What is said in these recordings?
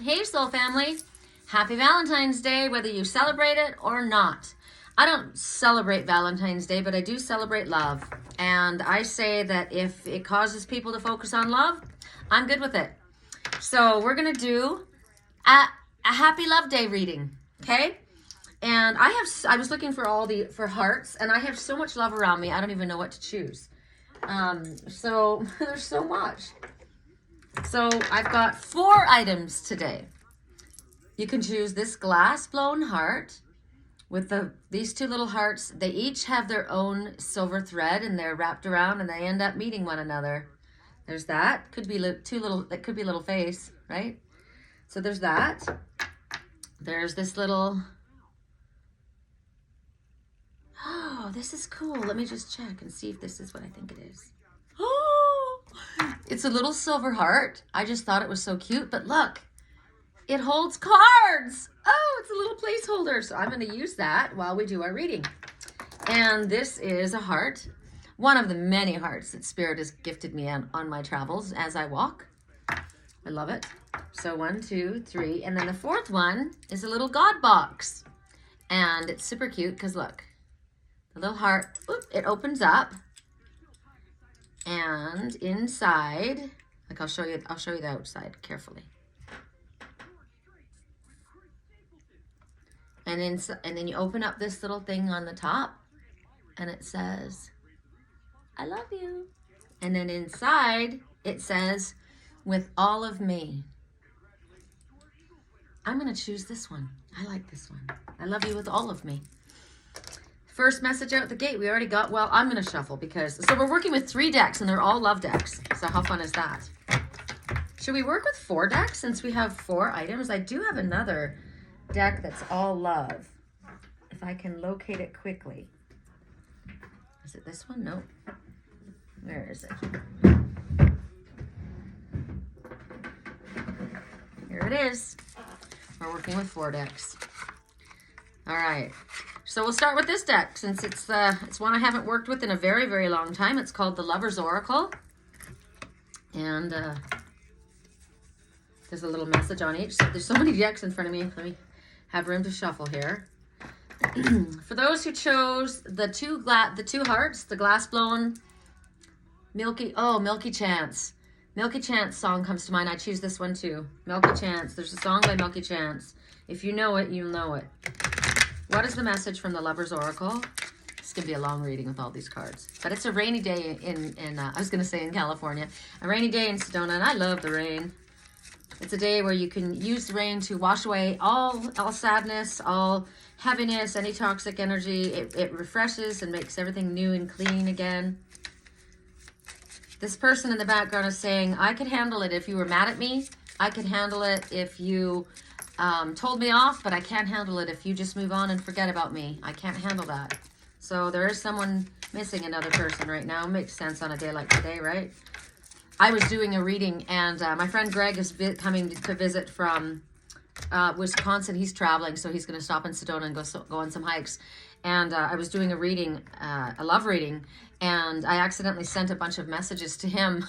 Hey, Soul Family. Happy Valentine's Day, whether you celebrate it or not. I don't celebrate Valentine's Day, but I do celebrate love. And I say that if it causes people to focus on love, I'm good with it. So we're going to do a Happy Love Day reading, okay? And I was looking for for hearts, and I have so much love around me, I don't even know what to choose. So there's so much. So I've got 4 items today. You can choose this glass blown heart with these 2 little hearts. They each have their own silver thread, and they're wrapped around, and they end up meeting one another. There's that. Could be that could be a little face, right? So there's that. There's this little. Oh, this is cool. Let me just check and see if this is what I think it is. Oh, it's a little silver heart. I just thought it was so cute, but look, it holds cards. Oh, it's a little placeholder. So I'm going to use that while we do our reading. And this is a heart, one of the many hearts that Spirit has gifted me on my travels as I walk. I love it. So 1, 2, 3. And then the 4th one is a little God box. And it's super cute because look, the little heart, it opens up. And inside, like I'll show you the outside carefully. And then you open up this little thing on the top, and it says, I love you. And then inside, it says, with all of me. I'm going to choose this one. I like this one. I love you with all of me. First message out the gate, we already got, well, I'm going to shuffle so we're working with 3 decks, and they're all love decks. So how fun is that? Should we work with 4 decks since we have 4 items? I do have another deck that's all love. If I can locate it quickly. Is it this one? Nope. Where is it? Here it is. We're working with 4 decks. All right. So we'll start with this deck since it's one I haven't worked with in a very, very long time. It's called the Lover's Oracle. And there's a little message on each. So there's so many decks in front of me. Let me have room to shuffle here. For those who chose the 2 hearts, the glass blown Milky Chance. Milky Chance song comes to mind. I choose this one too. Milky Chance. There's a song by Milky Chance. If you know it, you'll know it. What is the message from the Lover's Oracle? It's going to be a long reading with all these cards. But it's a rainy day in I was going to say in California. A rainy day in Sedona, and I love the rain. It's a day where you can use the rain to wash away all sadness, all heaviness, any toxic energy. It refreshes and makes everything new and clean again. This person in the background is saying, I could handle it if you were mad at me. I could handle it if you told me off, but I can't handle it if you just move on and forget about me. I can't handle that. So there is someone missing another person right now. Makes sense on a day like today, right? I was doing a reading, and my friend Greg is coming to visit from Wisconsin. He's traveling, so he's going to stop in Sedona and go on some hikes. And I was doing a reading, a love reading, and I accidentally sent a bunch of messages to him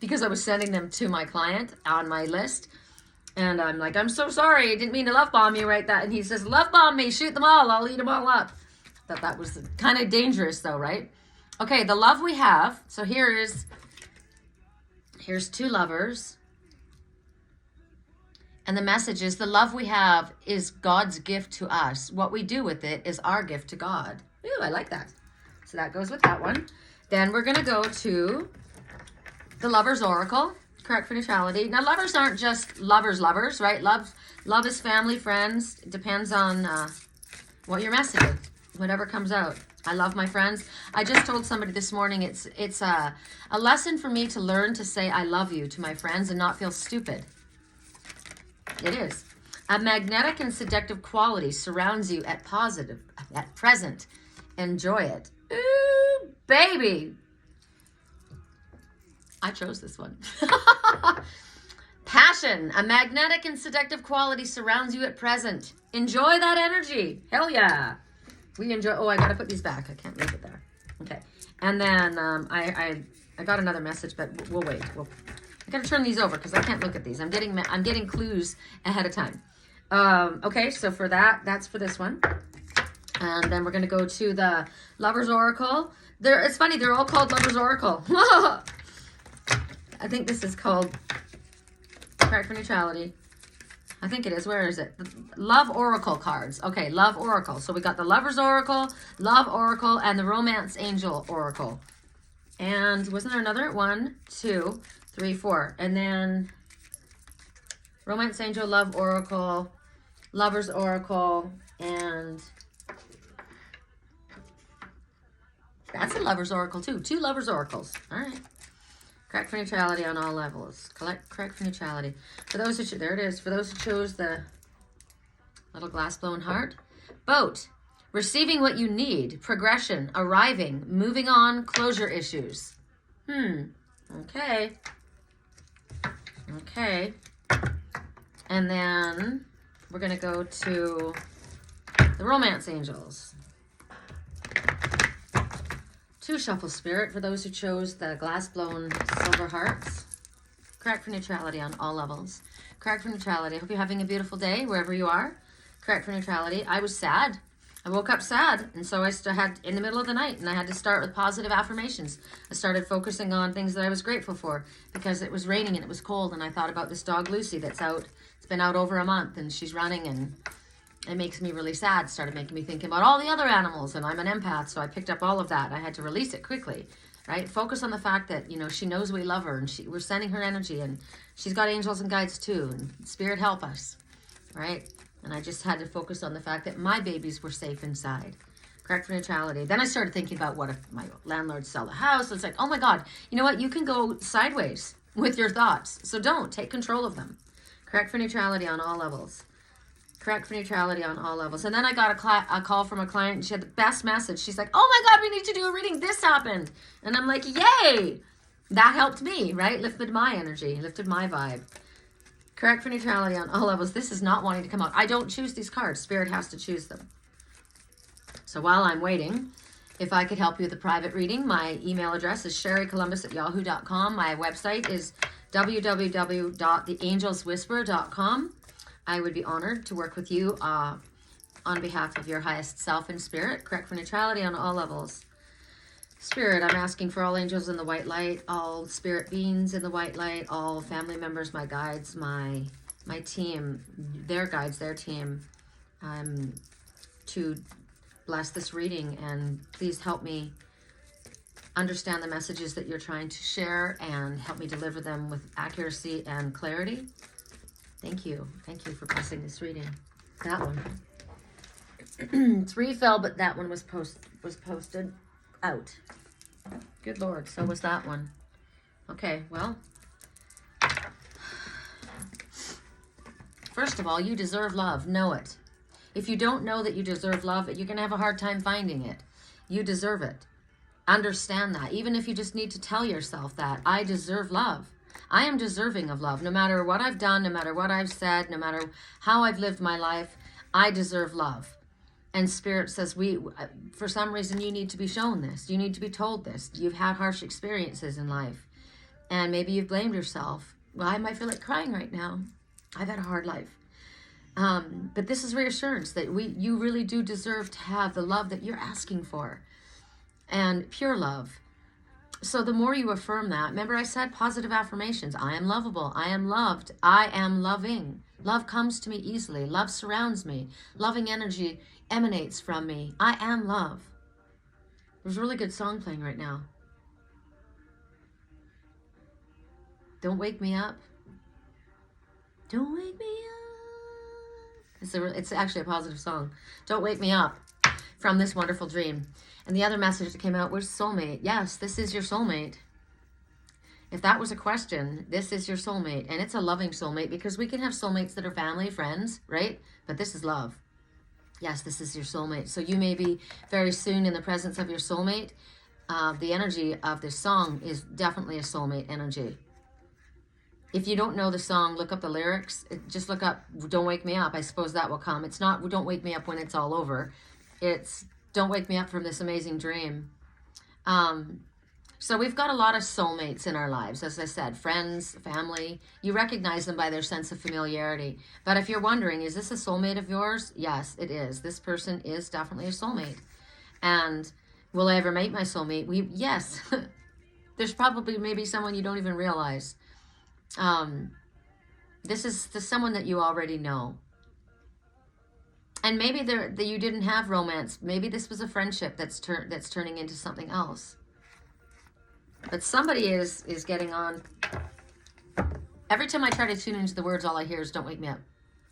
because I was sending them to my client on my list. And I'm like, I'm so sorry. I didn't mean to love bomb you right that. And he says, love bomb me. Shoot them all. I'll eat them all up. That was kind of dangerous though, right? Okay, the love we have. So here's 2 lovers. And the message is the love we have is God's gift to us. What we do with it is our gift to God. Ooh, I like that. So that goes with that one. Then we're going to go to the Lover's Oracle. Correct for neutrality. Now, lovers aren't just lovers, right? Love is family, friends. It depends on what you're messaging, whatever comes out. I love my friends. I just told somebody this morning it's a lesson for me to learn to say I love you to my friends and not feel stupid. It is. A magnetic and seductive quality surrounds you at present. Enjoy it. Ooh, baby. I chose this one. Passion. A magnetic and seductive quality surrounds you at present. Enjoy that energy. Hell yeah. We enjoy. Oh, I got to put these back. I can't leave it there. Okay. And then I got another message, but we'll wait. I gotta turn these over because I can't look at these. I'm getting clues ahead of time. Okay, so for that's for this one. And then we're gonna go to the Lover's Oracle. It's funny, they're all called Lover's Oracle. I think this is called Card for Neutrality. I think it is. Where is it? Love Oracle cards. Okay, Love Oracle. So we got the Lover's Oracle, Love Oracle, and the Romance Angel Oracle. And wasn't there another? 1, 2, 3, 4. And then Romance Angel, Love Oracle, Lover's Oracle, and that's a Lover's Oracle too. 2 Lover's Oracles. All right. Correct for neutrality on all levels. Correct for neutrality. For those who, there it is. For those who chose the little glass blown heart. Boat. Receiving what you need. Progression. Arriving. Moving on. Closure issues. Okay. Okay. And then we're going to go to the Romance Angels. 2 Shuffle Spirit for those who chose the glass blown silver hearts. Correct for neutrality on all levels. Correct for neutrality. Hope you're having a beautiful day wherever you are. Correct for neutrality. I was sad. I woke up sad, and so I had in the middle of the night, and I had to start with positive affirmations. I started focusing on things that I was grateful for because it was raining and it was cold, and I thought about this dog Lucy that's out. It's been out over a month, and she's running, and it makes me really sad. Started making me think about all the other animals, and I'm an empath, so I picked up all of that. I had to release it quickly, right? Focus on the fact that, you know, she knows we love her, and we're sending her energy, and she's got angels and guides too, and Spirit help us, right? And I just had to focus on the fact that my babies were safe inside. Correct for neutrality. Then I started thinking about what if my landlord sell the house. It's like, oh my God, you know what? You can go sideways with your thoughts, so don't. Take control of them. Correct for neutrality on all levels. Correct for neutrality on all levels. And then I got a call from a client, and she had the best message. She's like, oh my God, we need to do a reading. This happened. And I'm like, yay. That helped me, right? Lifted my energy, lifted my vibe. Correct for neutrality on all levels. This is not wanting to come out. I don't choose these cards. Spirit has to choose them. So while I'm waiting, if I could help you with a private reading, my email address is sherrycolumbus@yahoo.com. My website is www.theangelswhisper.com. I would be honored to work with you on behalf of your highest self and spirit. Correct for neutrality on all levels. Spirit, I'm asking for all angels in the white light, all spirit beings in the white light, all family members, my guides, my team, their guides, their team, to bless this reading, and please help me understand the messages that you're trying to share and help me deliver them with accuracy and clarity. Thank you. Thank you for blessing this reading. That one. 3 fell, but that one was posted out. Good Lord, so was that one. Okay, well, first of all, you deserve love. Know it. If you don't know that you deserve love, you're going to have a hard time finding it. You deserve it. Understand that. Even if you just need to tell yourself that, I deserve love. I am deserving of love. No matter what I've done, no matter what I've said, no matter how I've lived my life, I deserve love. And Spirit says, for some reason, you need to be shown this. You need to be told this. You've had harsh experiences in life. And maybe you've blamed yourself. Well, I might feel like crying right now. I've had a hard life. But this is reassurance that you really do deserve to have the love that you're asking for. And pure love. So the more you affirm that, remember I said positive affirmations. I am lovable. I am loved. I am loving. Love comes to me easily. Love surrounds me. Loving energy emanates from me. I am love. There's a really good song playing right now. Don't wake me up. Don't wake me up. It's actually a positive song. Don't wake me up from this wonderful dream. And the other message that came out was soulmate. Yes, this is your soulmate. If that was a question, this is your soulmate. And it's a loving soulmate, because we can have soulmates that are family, friends, right? But this is love. Yes, this is your soulmate. So you may be very soon in the presence of your soulmate. The energy of this song is definitely a soulmate energy. If you don't know the song, look up the lyrics. Just look up Don't Wake Me Up. I suppose that will come. It's not Don't Wake Me Up when it's all over. It's Don't Wake Me Up from this amazing dream. So we've got a lot of soulmates in our lives, as I said, friends, family. You recognize them by their sense of familiarity. But if you're wondering, is this a soulmate of yours? Yes, it is. This person is definitely a soulmate. And will I ever meet my soulmate? Yes. There's probably maybe someone you don't even realize. This is someone that you already know. And maybe you didn't have romance. Maybe this was a friendship that's turning into something else. But somebody is getting on. Every time I try to tune into the words, all I hear is, don't wake me up.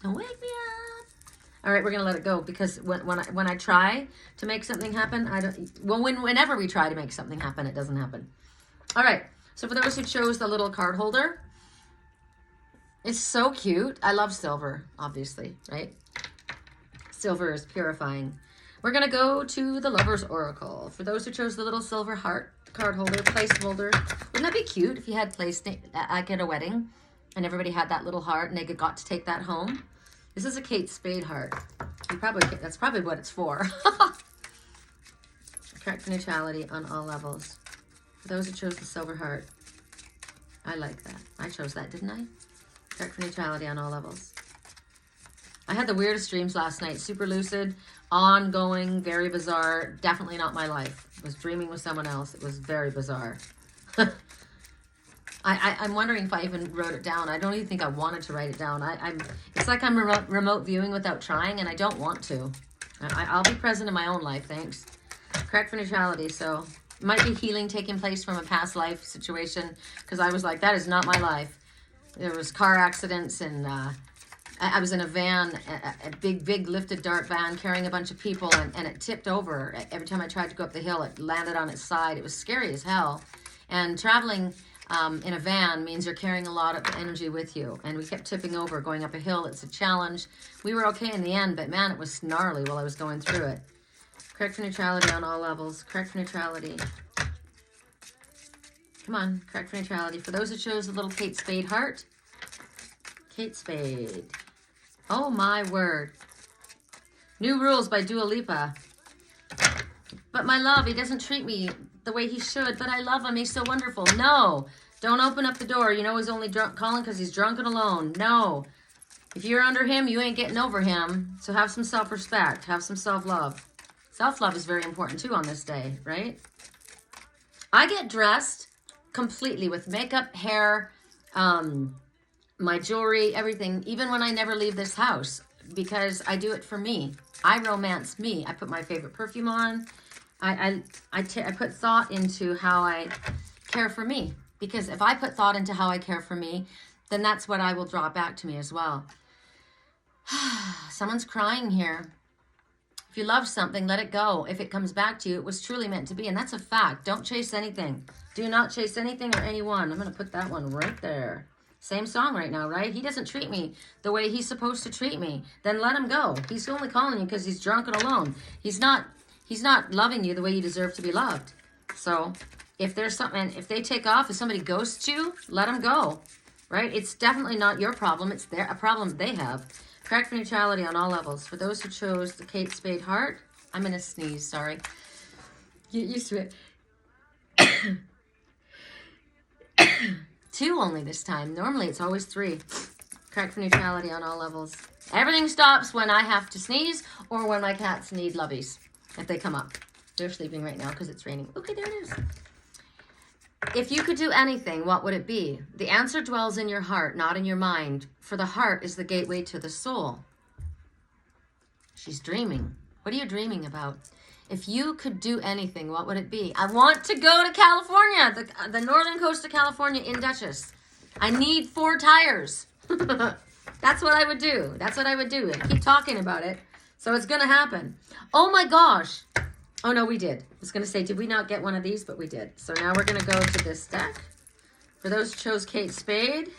Don't wake me up. All right, we're going to let it go, because when I try to make something happen, whenever we try to make something happen, it doesn't happen. All right, so for those who chose the little card holder, it's so cute. I love silver, obviously, right? Silver is purifying. We're going to go to the Lover's Oracle. For those who chose the little silver heart card holder, place holder. Wouldn't that be cute if you had placed like at a wedding and everybody had that little heart and they got to take that home? This is a Kate Spade heart. That's probably what it's for. Correct neutrality on all levels. For those who chose the silver heart, I like that. I chose that, didn't I? Correct neutrality on all levels. I had the weirdest dreams last night. Super lucid, ongoing, very bizarre. Definitely not my life. I was dreaming with someone else. It was very bizarre. I'm wondering if I even wrote it down. I don't even think I wanted to write it down. It's like I'm remote viewing without trying, and I don't want to. I'll be present in my own life, thanks. Correct for neutrality. So it might be healing taking place from a past life situation, because I was like, that is not my life. There was car accidents, and I was in a van, a big lifted dark van carrying a bunch of people, and it tipped over. Every time I tried to go up the hill, it landed on its side. It was scary as hell. And traveling in a van means you're carrying a lot of energy with you. And we kept tipping over, going up a hill. It's a challenge. We were okay in the end, but man, it was gnarly while I was going through it. Correct for neutrality on all levels. Correct for neutrality. Come on, correct for neutrality. For those who chose the little Kate Spade heart, Kate Spade. Oh my word. New Rules by Dua Lipa. But my love, he doesn't treat me the way he should, but I love him. He's so wonderful. No, don't open up the door. You know he's only calling because he's drunk and alone. No. If you're under him, you ain't getting over him. So have some self-respect. Have some self-love. Self-love is very important too on this day, right? I get dressed completely with makeup, hair, my jewelry, everything, even when I never leave this house, because I do it for me. I romance me. I put my favorite perfume on. I put thought into how I care for me, because if I put thought into how I care for me, then that's what I will draw back to me as well. Someone's crying here. If you love something, let it go. If it comes back to you, it was truly meant to be, and that's a fact. Don't chase anything. Do not chase anything or anyone. I'm going to put that one right there. Same song right now, right? He doesn't treat me the way he's supposed to treat me. Then let him go. He's only calling you because he's drunk and alone. He's not loving you the way you deserve to be loved. So if there's something, if they take off, if somebody ghosts you, let them go, right? It's definitely not your problem. It's a problem they have. Correct for neutrality on all levels. For those who chose the Kate Spade heart, I'm going to sneeze, sorry. Get used to it. 2 only this time. Normally it's always 3. Correct for neutrality on all levels. Everything stops when I have to sneeze or when my cats need lovies. If they come up. They're sleeping right now because it's raining. Okay, there it is. If you could do anything, what would it be? The answer dwells in your heart, not in your mind. For the heart is the gateway to the soul. She's dreaming. What are you dreaming about? If you could do anything, what would it be? I want to go to California, the northern coast of California in Dutchess. I need 4 tires. That's what I would do. That's what I would do. I keep talking about it. So it's going to happen. Oh my gosh. Oh no, we did. I was going to say, did we not get one of these? But we did. So now we're going to go to this deck. For those who chose Kate Spade.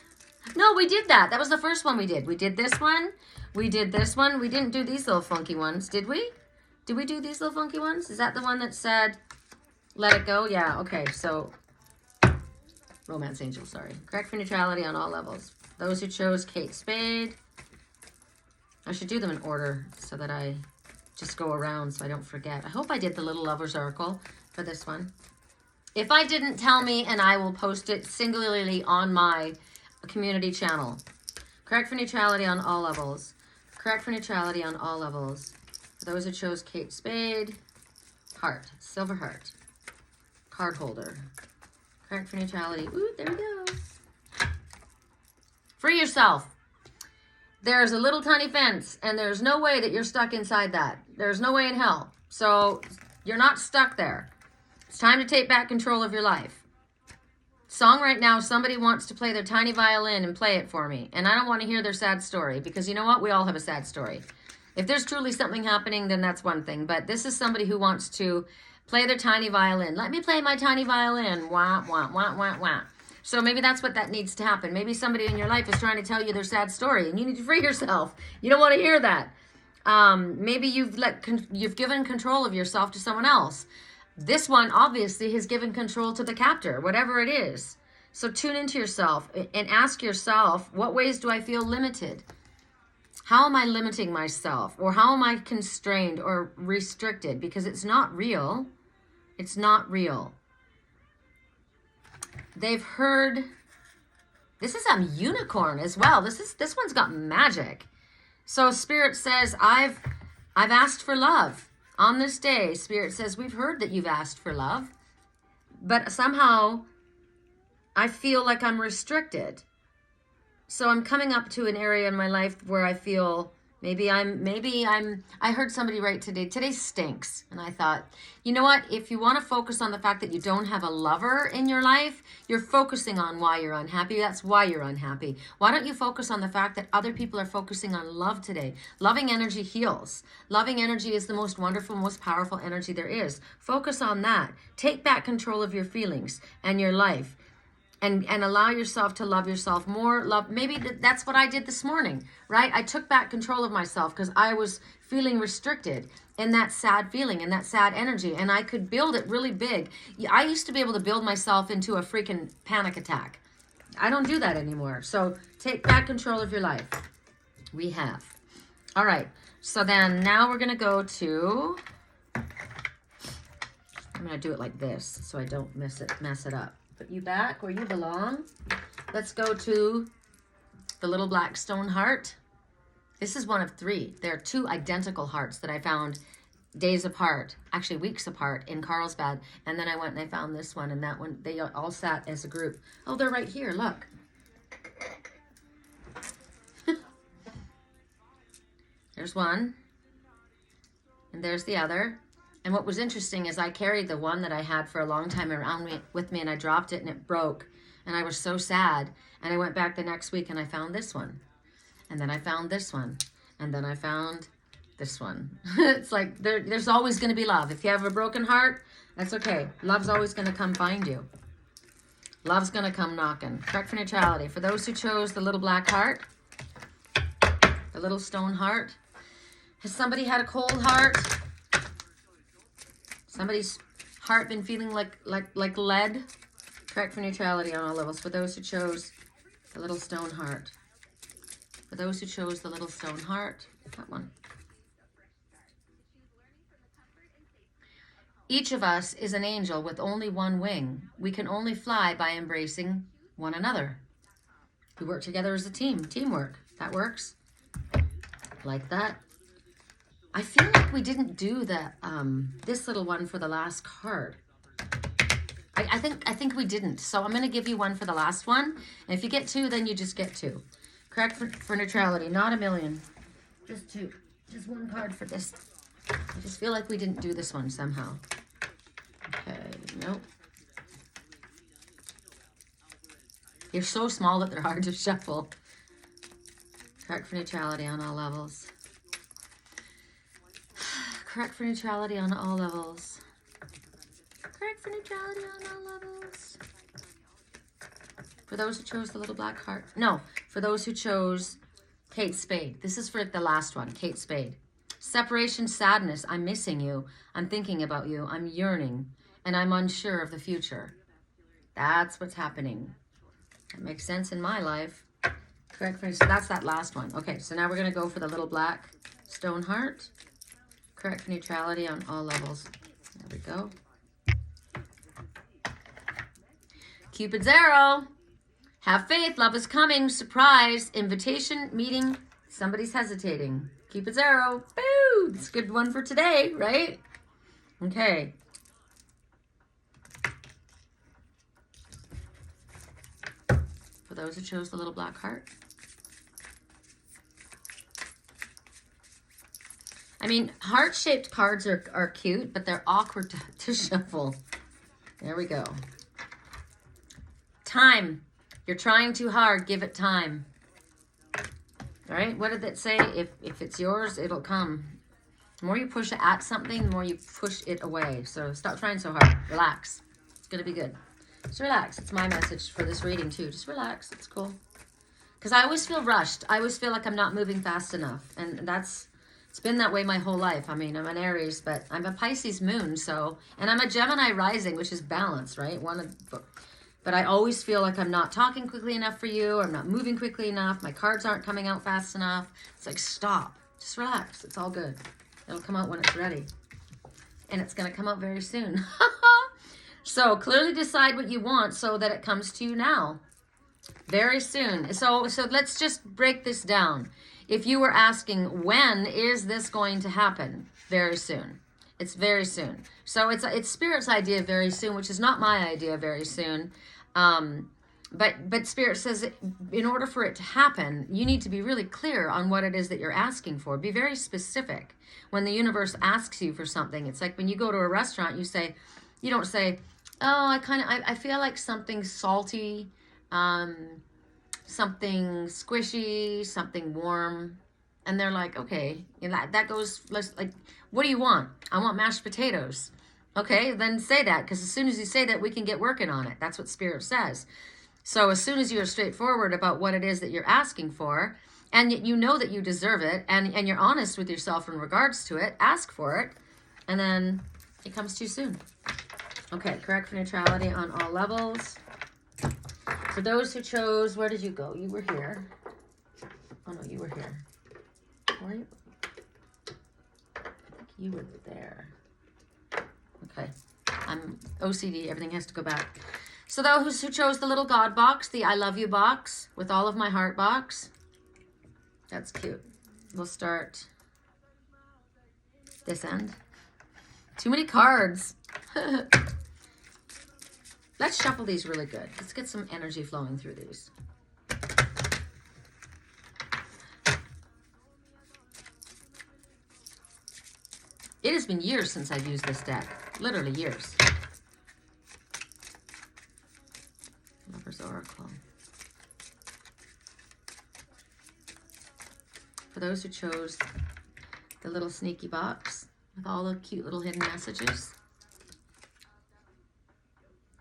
No, we did that. That was the first one we did. We did this one. We did this one. We didn't do these little funky ones, did we? Did we do these little funky ones? Is that the one that said, let it go? Yeah, okay. So, Romance Angel, sorry. Correct for neutrality on all levels. Those who chose Kate Spade. I should do them in order so that I just go around so I don't forget. I hope I did the Little Lover's Oracle for this one. If I didn't, tell me and I will post it singularly on my community channel. Correct for neutrality on all levels. Correct for neutrality on all levels. For those who chose Kate Spade, heart, silver heart, card holder. Correct for neutrality. Ooh, there we go. Free yourself. There's a little tiny fence, and there's no way that you're stuck inside that. There's no way in hell. So you're not stuck there. It's time to take back control of your life. Song right now, somebody wants to play their tiny violin and play it for me. And I don't want to hear their sad story, because you know what? We all have a sad story. If there's truly something happening, then that's one thing. But this is somebody who wants to play their tiny violin. Let me play my tiny violin. Wah, wah, wah, wah, wah. So maybe that's what that needs to happen. Maybe somebody in your life is trying to tell you their sad story, and you need to free yourself. You don't want to hear that. Maybe you've given control of yourself to someone else. This one obviously has given control to the captor, whatever it is. So tune into yourself and ask yourself, what ways do I feel limited? How am I limiting myself? Or how am I constrained or restricted? Because it's not real. It's not real. They've heard, this is a unicorn as well. This one's got magic. So Spirit says, I've asked for love. On this day, Spirit says, we've heard that you've asked for love, but somehow I feel like I'm restricted. So I'm coming up to an area in my life where I feel I heard somebody write today stinks. And I thought, you know what? If you want to focus on the fact that you don't have a lover in your life, you're focusing on why you're unhappy. That's why you're unhappy. Why don't you focus on the fact that other people are focusing on love today? Loving energy heals. Loving energy is the most wonderful, most powerful energy there is. Focus on that. Take back control of your feelings and your life. And allow yourself to love yourself more. Maybe that's what I did this morning, right? I took back control of myself because I was feeling restricted in that sad feeling, in that sad energy. And I could build it really big. I used to be able to build myself into a freaking panic attack. I don't do that anymore. So take back control of your life. We have. All right. So then now we're going to go to, I'm going to do it like this so I don't mess it up. Put you back where you belong. Let's go to the little black stone heart. This is one of 3. There are 2 identical hearts that I found days apart, actually weeks apart in Carlsbad. And then I went and I found this one and that one. They all sat as a group. Oh, they're right here. Look. There's one. And there's the other. And what was interesting is I carried the one that I had for a long time around with me, and I dropped it and it broke. And I was so sad. And I went back the next week and I found this one. And then I found this one. And then I found this one. It's like there's always going to be love. If you have a broken heart, that's okay. Love's always going to come find you. Love's going to come knocking. Correct for neutrality. For those who chose the little black heart, the little stone heart. Has somebody had a cold heart? Somebody's heart been feeling like lead? Correct for neutrality on all levels. For those who chose the little stone heart. For those who chose the little stone heart. That one. Each of us is an angel with only one wing. We can only fly by embracing one another. We work together as a team. Teamwork. That works. Like that. I feel like we didn't do the this little one for the last card. I think we didn't. So I'm going to give you one for the last one. And if you get 2, then you just get 2. Correct for neutrality. Not a million. Just 2. Just 1 card for this. I just feel like we didn't do this one somehow. Okay. Nope. You're so small that they're hard to shuffle. Correct for neutrality on all levels. Correct for neutrality on all levels. Correct for neutrality on all levels. For those who chose the little black heart. No, for those who chose Kate Spade. This is for the last one, Kate Spade. Separation, sadness. I'm missing you. I'm thinking about you. I'm yearning. And I'm unsure of the future. That's what's happening. That makes sense in my life. Correct for, so that's that last one. Okay, so now we're going to go for the little black stone heart. Correct for neutrality on all levels. There we go. Cupid's arrow. Have faith. Love is coming. Surprise. Invitation. Meeting. Somebody's hesitating. Cupid's arrow. Boo! It's a good one for today, right? Okay. For those who chose the little black heart. I mean, heart-shaped cards are cute, but they're awkward to shuffle. There we go. Time. You're trying too hard. Give it time. All right, what did it say? If it's yours, it'll come. The more you push at something, the more you push it away. So stop trying so hard. Relax. It's going to be good. Just relax. It's my message for this reading too. Just relax. It's cool. Because I always feel rushed. I always feel like I'm not moving fast enough. And it's been that way my whole life. I mean, I'm an Aries, but I'm a Pisces moon. So, and I'm a Gemini rising, which is balance, right? But I always feel like I'm not talking quickly enough for you. Or I'm not moving quickly enough. My cards aren't coming out fast enough. It's like, stop. Just relax. It's all good. It'll come out when it's ready. And it's going to come out very soon. So clearly decide what you want so that it comes to you now. Very soon. So let's just break this down. If you were asking, when is this going to happen? Very soon. It's very soon. So it's Spirit's idea very soon, which is not my idea very soon. But Spirit says in order for it to happen, you need to be really clear on what it is that you're asking for. Be very specific. When the universe asks you for something, it's like when you go to a restaurant, you don't say, oh, I feel like something salty, something squishy, something warm. And they're like, okay, that goes, like, what do you want? I want mashed potatoes. Okay, then say that, because as soon as you say that, we can get working on it. That's what Spirit says. So as soon as you're straightforward about what it is that you're asking for, and you know that you deserve it, and you're honest with yourself in regards to it, ask for it, and then it comes too soon. Okay, correct for neutrality on all levels. For those who chose, where did you go? You were here. Oh, no, you were here. Were you? I think you were there. Okay. I'm OCD. Everything has to go back. So those who chose the little God box, the I love you box, with all of my heart box. That's cute. We'll start this end. Too many cards. Let's shuffle these really good. Let's get some energy flowing through these. It has been years since I've used this deck. Literally years. Lover's Oracle. For those who chose the little sneaky box with all the cute little hidden messages.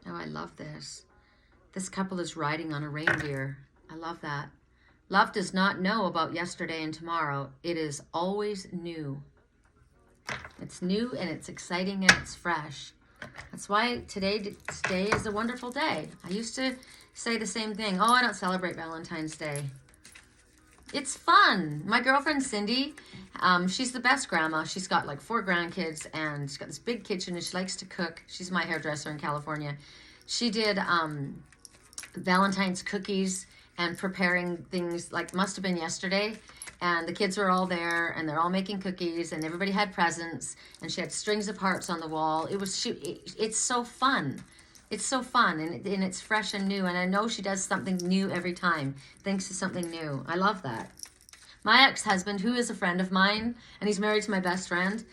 Oh, I love this. This couple is riding on a reindeer. I love that. Love does not know about yesterday and tomorrow. It is always new. It's new and it's exciting and it's fresh. That's why today is a wonderful day. I used to say the same thing. Oh, I don't celebrate Valentine's Day. It's fun. My girlfriend Cindy, she's the best grandma. She's got like 4 grandkids and she's got this big kitchen and she likes to cook. She's my hairdresser in California. She did Valentine's cookies and preparing things like must have been yesterday. And the kids were all there and they're all making cookies and everybody had presents and she had strings of hearts on the wall. It's so fun. It's so fun and it's fresh and new. And I know she does something new every time. Thinks of something new. I love that. My ex-husband, who is a friend of mine, and he's married to my best friend,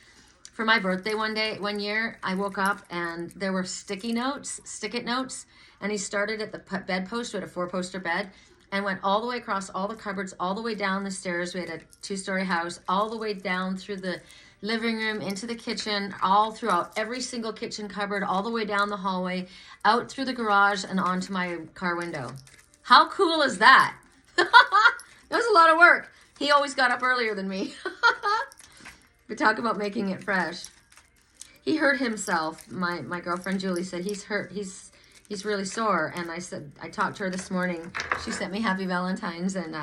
for my birthday one year, I woke up and there were stick-it notes. And he started at the bedpost. We had a 4-poster bed. And went all the way across all the cupboards, all the way down the stairs. We had a 2-story house, all the way down through the living room, into the kitchen, all throughout every single kitchen cupboard, all the way down the hallway, out through the garage and onto my car window. How cool is that? That was a lot of work. He always got up earlier than me. We talk about making it fresh. He hurt himself. My girlfriend Julie said he's hurt. He's really sore. And I talked to her this morning. She sent me happy Valentines. And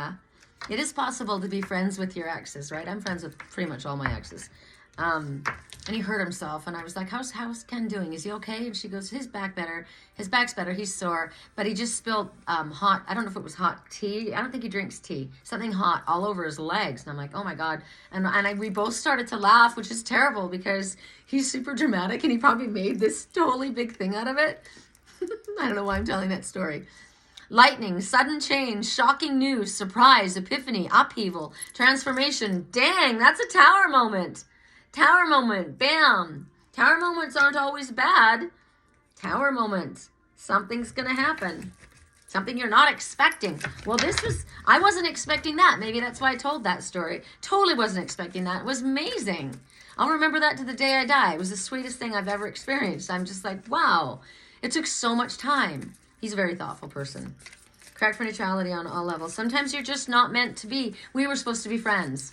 it is possible to be friends with your exes, right? I'm friends with pretty much all my exes. And he hurt himself. And I was like, how's Ken doing? Is he okay? And she goes, his back's better. He's sore. But he just spilled hot, I don't know if it was hot tea. I don't think he drinks tea. Something hot all over his legs. And I'm like, oh my God. And we both started to laugh, which is terrible because he's super dramatic and he probably made this totally big thing out of it. I don't know why I'm telling that story. Lightning, sudden change, shocking news, surprise, epiphany, upheaval, transformation. Dang, that's a tower moment. Tower moment, bam. Tower moments aren't always bad. Tower moments. Something's going to happen. Something you're not expecting. Well, I wasn't expecting that. Maybe that's why I told that story. Totally wasn't expecting that. It was amazing. I'll remember that to the day I die. It was the sweetest thing I've ever experienced. I'm just like, wow. It took so much time. He's a very thoughtful person. Correct for neutrality on all levels. Sometimes you're just not meant to be. We were supposed to be friends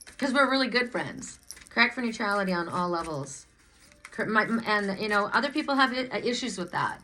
because we're really good friends. Correct for neutrality on all levels. And, you know, other people have issues with that.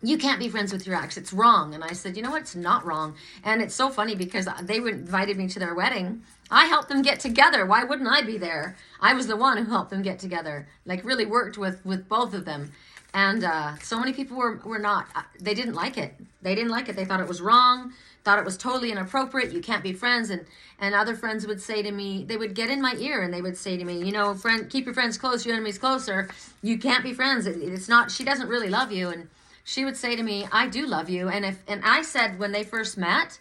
You can't be friends with your ex. It's wrong. And I said, you know what? It's not wrong. And it's so funny because they invited me to their wedding. I helped them get together. Why wouldn't I be there? I was the one who helped them get together. Like really worked with both of them. And so many people were not, they didn't like it. They didn't like it. They thought it was wrong, thought it was totally inappropriate. You can't be friends. And other friends would say to me, they would get in my ear and they would say to me, you know, friend, keep your friends close, your enemies closer. You can't be friends. It's not, she doesn't really love you. And she would say to me, I do love you. And I said when they first met,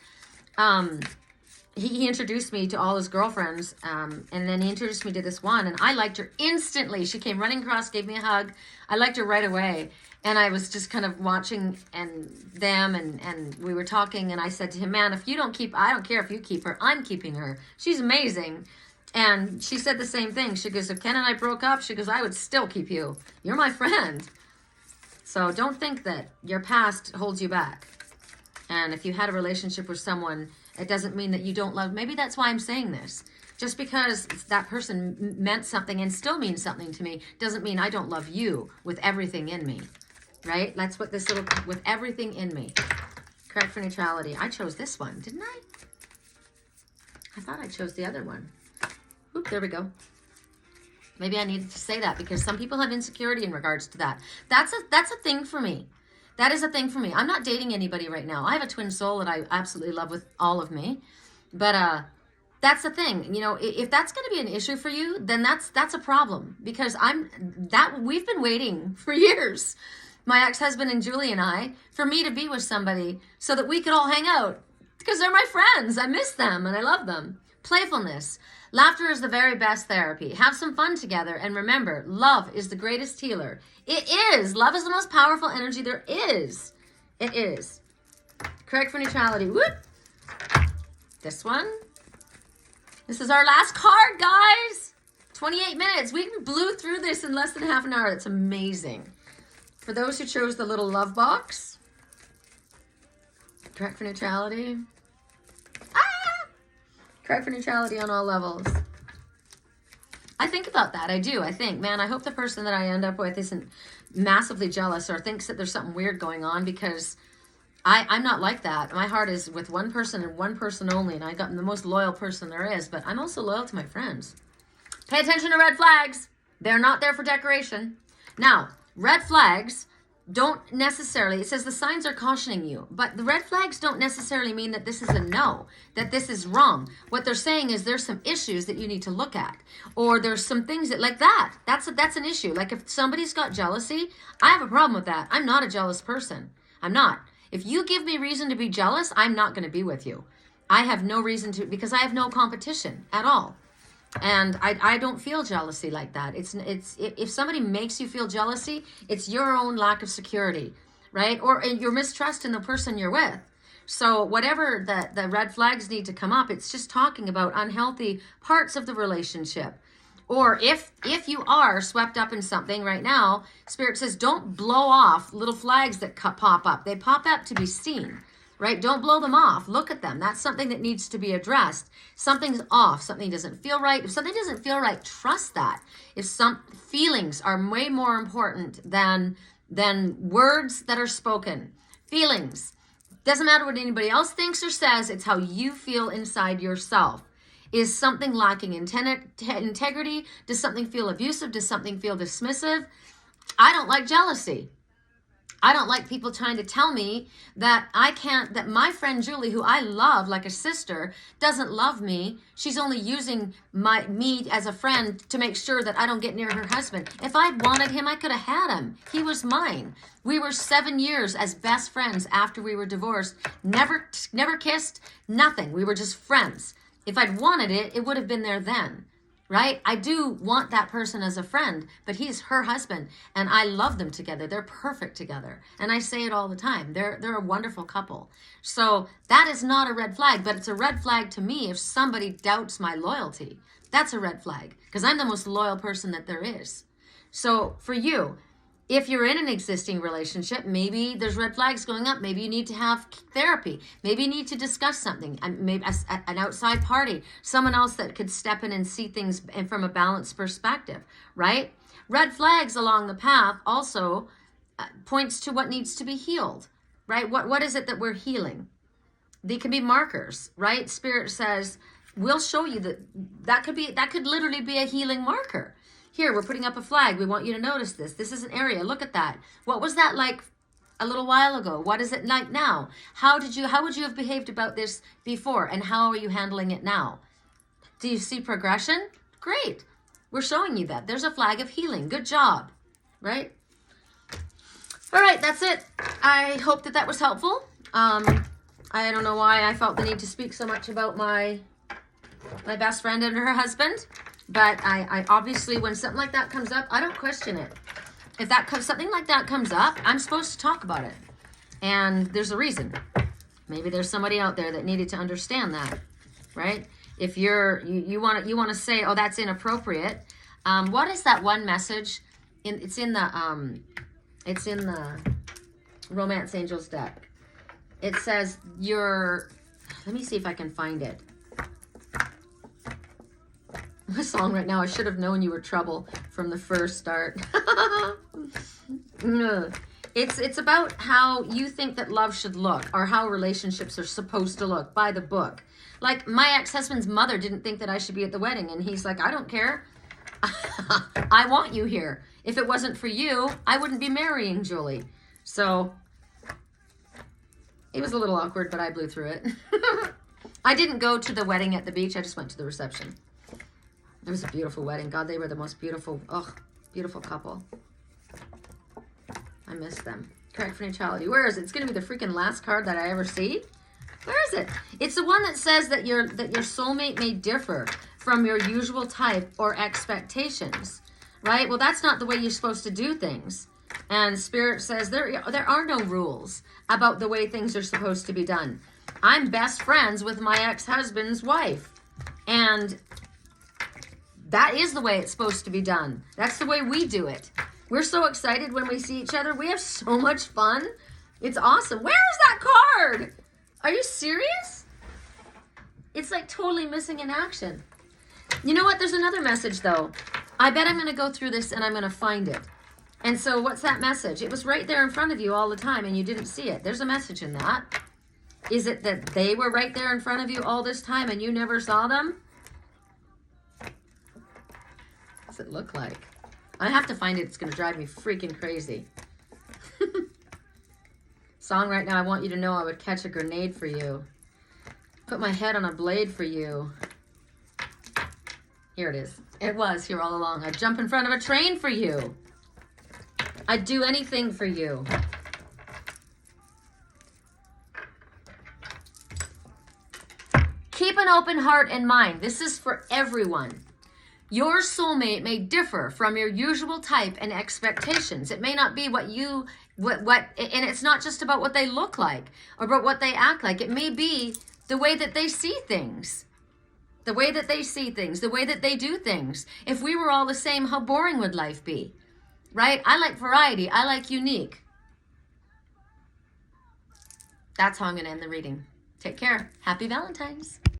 he introduced me to all his girlfriends, and then he introduced me to this one, and I liked her instantly. She came running across, gave me a hug. I liked her right away, and I was just kind of watching them, and we were talking, and I said to him, man, if you don't keep, I don't care if you keep her, I'm keeping her. She's amazing. And she said the same thing. She goes, if Ken and I broke up, she goes, I would still keep you. You're my friend. So don't think that your past holds you back. And if you had a relationship with someone, it doesn't mean that you don't love. Maybe that's why I'm saying this. Just because that person meant something and still means something to me doesn't mean I don't love you with everything in me. Right? That's what this little, with everything in me. Correct for neutrality. I chose this one, didn't I? I thought I chose the other one. Oop, there we go. Maybe I needed to say that because some people have insecurity in regards to that. That's a thing for me. That is a thing for me. I'm not dating anybody right now. I have a twin soul that I absolutely love with all of me. But that's the thing. You know, if that's going to be an issue for you, then that's a problem. Because we've been waiting for years, my ex-husband and Julie and I, for me to be with somebody so that we could all hang out. Because they're my friends. I miss them and I love them. Playfulness. Laughter is the very best therapy. Have some fun together. And remember, love is the greatest healer. It is. Love is the most powerful energy there is. It is. Correct for neutrality. Whoop. This one. This is our last card, guys. 28 minutes. We blew through this in less than half an hour. That's amazing. For those who chose the little love box. Correct for neutrality. Correct for neutrality on all levels. I think about that. I do. I think, man, I hope the person that I end up with isn't massively jealous or thinks that there's something weird going on because I'm not like that. My heart is with one person and one person only, and I got the most loyal person there is, but I'm also loyal to my friends. Pay attention to red flags. They're not there for decoration. Now, red flags don't necessarily, it says the signs are cautioning you, but the red flags don't necessarily mean that this is a no, that this is wrong. What they're saying is there's some issues that you need to look at, or there's some things that like that. That's an issue. Like if somebody's got jealousy, I have a problem with that. I'm not a jealous person. I'm not. If you give me reason to be jealous, I'm not going to be with you. I have no reason to, because I have no competition at all. And I don't feel jealousy like that. It's if somebody makes you feel jealousy, it's your own lack of security, right? Or your mistrust in the person you're with. So whatever the red flags need to come up, it's just talking about unhealthy parts of the relationship. Or if you are swept up in something right now, Spirit says don't blow off little flags that pop up. They pop up to be seen. Right? Don't blow them off. Look at them. That's something that needs to be addressed. Something's off. Something doesn't feel right. If something doesn't feel right, trust that. If some feelings are way more important than words that are spoken. Feelings. Doesn't matter what anybody else thinks or says. It's how you feel inside yourself. Is something lacking integrity? Does something feel abusive? Does something feel dismissive? I don't like jealousy. I don't like people trying to tell me that that my friend Julie, who I love like a sister, doesn't love me. She's only using me as a friend to make sure that I don't get near her husband. If I'd wanted him, I could have had him. He was mine. We were 7 years as best friends after we were divorced. Never kissed, nothing. We were just friends. If I'd wanted it, it would have been there then. Right? I do want that person as a friend, but he's her husband, and I love them together. They're perfect together. And I say it all the time. They're a wonderful couple. So that is not a red flag, but it's a red flag to me if somebody doubts my loyalty. That's a red flag, because I'm the most loyal person that there is. So for you, if you're in an existing relationship, maybe there's red flags going up. Maybe you need to have therapy. Maybe you need to discuss something. Maybe an outside party, someone else that could step in and see things from a balanced perspective, right? Red flags along the path also points to what needs to be healed, right? What is it that we're healing? They can be markers, right? Spirit says, we'll show you that could literally be a healing marker. Here, we're putting up a flag. We want you to notice this. This is an area. Look at that. What was that like a little while ago? What is it like now? How would you have behaved about this before? And how are you handling it now? Do you see progression? Great. We're showing you that. There's a flag of healing. Good job. Right? All right, that's it. I hope that was helpful. I don't know why I felt the need to speak so much about my best friend and her husband. But I obviously, when something like that comes up, I don't question it. If something like that comes up, I'm supposed to talk about it. And there's a reason. Maybe there's somebody out there that needed to understand that, right? If you want to say, oh, that's inappropriate. What is that one message? It's in the Romance Angels deck. It says let me see if I can find it. A song right now. I should have known you were trouble from the first start. It's about how you think that love should look, or how relationships are supposed to look by the book. Like, my ex-husband's mother didn't think that I should be at the wedding, and he's like, I don't care. I want you here. If it wasn't for you, I wouldn't be marrying Julie. So it was a little awkward, but I blew through it. I didn't go to the wedding at the beach. I just went to the reception. It was a beautiful wedding. God, they were the most beautiful couple. I miss them. Correct for neutrality. Where is it? It's going to be the freaking last card that I ever see. Where is it? It's the one that says that your soulmate may differ from your usual type or expectations, right? Well, that's not the way you're supposed to do things. And Spirit says there are no rules about the way things are supposed to be done. I'm best friends with my ex-husband's wife, and that is the way it's supposed to be done. That's the way we do it. We're so excited when we see each other. We have so much fun. It's awesome. Where is that card? Are you serious? It's like totally missing in action. You know what? There's another message, though. I bet I'm going to go through this and I'm going to find it. And so what's that message? It was right there in front of you all the time and you didn't see it. There's a message in that. Is it that they were right there in front of you all this time and you never saw them? What's it look like? I have to find it. It's going to drive me freaking crazy. Song right now, I want you to know I would catch a grenade for you. Put my head on a blade for you. Here it is. It was here all along. I'd jump in front of a train for you. I'd do anything for you. Keep an open heart and mind. This is for everyone. Your soulmate may differ from your usual type and expectations. It may not be and it's not just about what they look like or about what they act like. It may be the way that they see things. The way that they see things, the way that they do things. If we were all the same, how boring would life be? Right? I like variety. I like unique. That's how I'm going to end the reading. Take care. Happy Valentines.